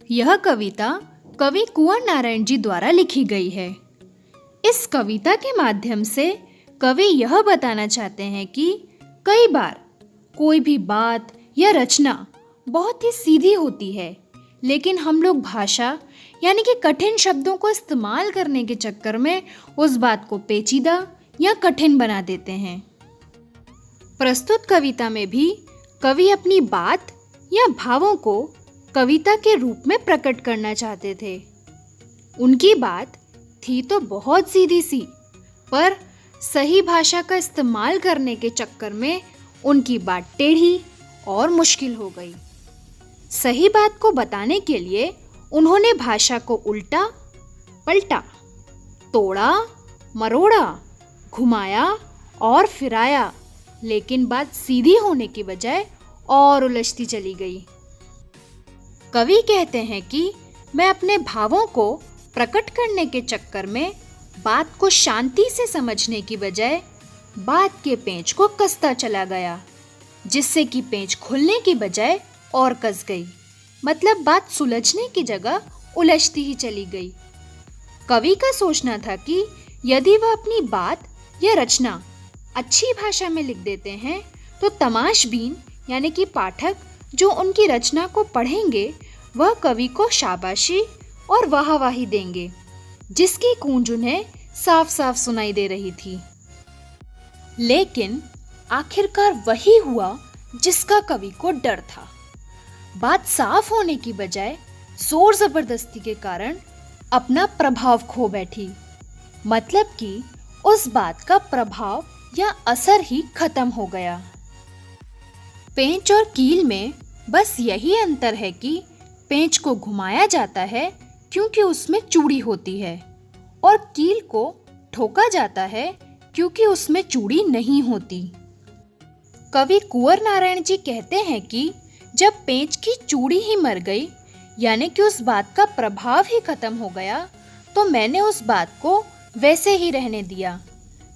यह कविता कवि कुंवर नारायण जी द्वारा लिखी गई है। इस कविता के माध्यम से कवि यह बताना चाहते हैं कि कई बार कोई भी बात या रचना बहुत ही सीधी होती है, लेकिन हम लोग भाषा यानी कि कठिन शब्दों को इस्तेमाल करने के चक्कर में उस बात को पेचीदा या कठिन बना देते हैं। प्रस्तुत कविता में भी कवि अपनी बात या भावों को कविता के रूप में प्रकट करना चाहते थे। उनकी बात थी तो बहुत सीधी सी, पर सही भाषा का इस्तेमाल करने के चक्कर में उनकी बात टेढ़ी और मुश्किल हो गई। सही बात को बताने के लिए उन्होंने भाषा को उल्टा पलटा, तोड़ा मरोड़ा, घुमाया और फिराया, लेकिन बात सीधी होने की बजाय और उलझती चली गई। कवि कहते हैं कि मैं अपने भावों को प्रकट करने के चक्कर में बात को शांति से समझने की बजाय बात के पेंच को कसता चला गया, जिससे कि पेंच खुलने की बजाय और कस गई। मतलब बात सुलझने की जगह उलझती ही चली गई। कवि का सोचना था कि यदि वह अपनी बात या रचना अच्छी भाषा में लिख देते हैं तो तमाशबीन यानी कि पाठक जो उनकी रचना को पढ़ेंगे वह कवि को शाबाशी और वाहवाही देंगे, जिसकी गूंज उन्हें साफ साफ सुनाई दे रही थी। लेकिन आखिरकार वही हुआ जिसका कवि को डर था। बात साफ होने की बजाय जोर जबरदस्ती के कारण अपना प्रभाव खो बैठी। मतलब कि उस बात का प्रभाव या असर ही खत्म हो गया। पेंच और कील में बस यही अंतर है कि पेंच को घुमाया जाता है क्योंकि उसमें चूड़ी होती है, और कील को ठोका जाता है क्योंकि उसमें चूड़ी नहीं होती। कवि कुंवर नारायण जी कहते हैं कि जब पेंच की चूड़ी ही मर गई, यानी कि उस बात का प्रभाव ही खत्म हो गया, तो मैंने उस बात को वैसे ही रहने दिया,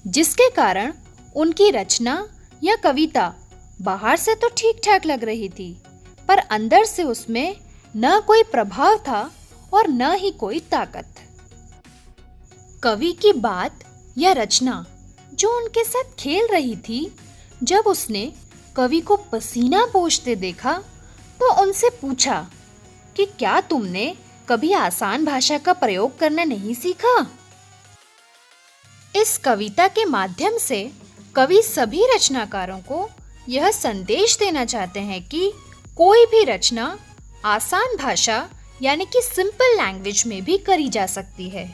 जिसके कारण उनकी रचना या कविता बाहर से तो ठीक ठाक लग रही थी, पर अंदर से उसमें न कोई प्रभाव था और न ही कोई ताकत। कवि की बात या रचना जो उनके साथ खेल रही थी, जब उसने कवि को पसीना पोंछते देखा तो उनसे पूछा कि क्या तुमने कभी आसान भाषा का प्रयोग करना नहीं सीखा? इस कविता के माध्यम से कवि सभी रचनाकारों को यह संदेश देना चाहते हैं कि कोई भी रचना आसान भाषा यानी कि सिंपल लैंग्वेज में भी करी जा सकती है।